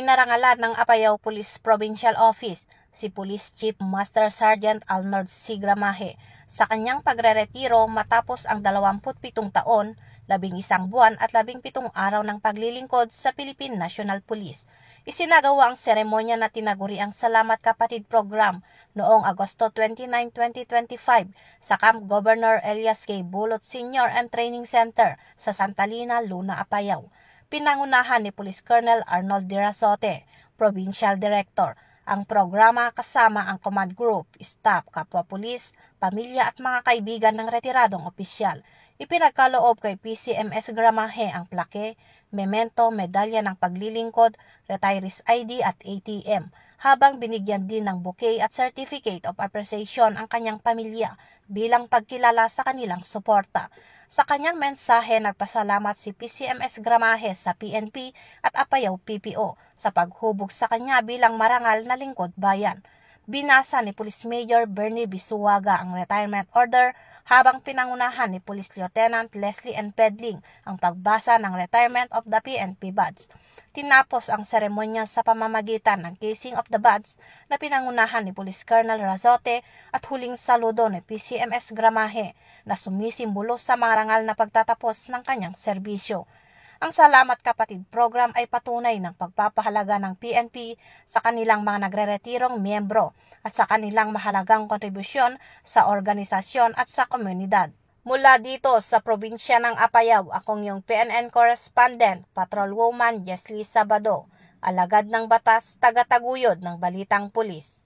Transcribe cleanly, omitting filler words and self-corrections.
Pinarangalan ng Apayao Police Provincial Office si Police Chief Master Sergeant Arnold C. Gramaje sa kanyang pagreretiro matapos ang 27 taon, 11 buwan at 17 araw ng paglilingkod sa Philippine National Police. Isinagawa ang seremonya na tinaguri ang Salamat Kapatid Program noong Agosto 29, 2025 sa Camp Governor Elias K. Bulot Senior and Training Center sa Santa Lina, Luna, Apayao. Pinangunahan ni Police Colonel Arnold D. Razote, Provincial Director, ang programa kasama ang command group, staff, kapwa pulis, pamilya at mga kaibigan ng retiradong opisyal. Ipinagkaloob kay PCMS Gramaje ang plaque, memento, medalya ng paglilingkod, retirees ID at ATM, habang binigyan din ng bouquet at certificate of appreciation ang kanyang pamilya bilang pagkilala sa kanilang suporta. Sa kanyang mensahe, nagpasalamat si PCMS Gramaje sa PNP at Apayao PPO sa paghubog sa kanya bilang marangal na lingkod bayan. Binasa ni Police Major Bernie Bisuaga ang retirement order habang pinangunahan ni Police Lieutenant Leslie N. Pedling ang pagbasa ng Retirement of the PNP Badge. Tinapos ang seremonya sa pamamagitan ng casing of the badge na pinangunahan ni Police Colonel Razote at huling saludo ni PCMS Gramaje na sumisimbolo sa marangal na pagtatapos ng kanyang serbisyo. Ang Salamat Kapatid Program ay patunay ng pagpapahalaga ng PNP sa kanilang mga nagreretirong miyembro at sa kanilang mahalagang kontribusyon sa organisasyon at sa komunidad. Mula dito sa probinsya ng Apayao, akong yung PNN correspondent, Patrolwoman Jesly Sabado, alagad ng batas, tagataguyod ng Balitang Pulis.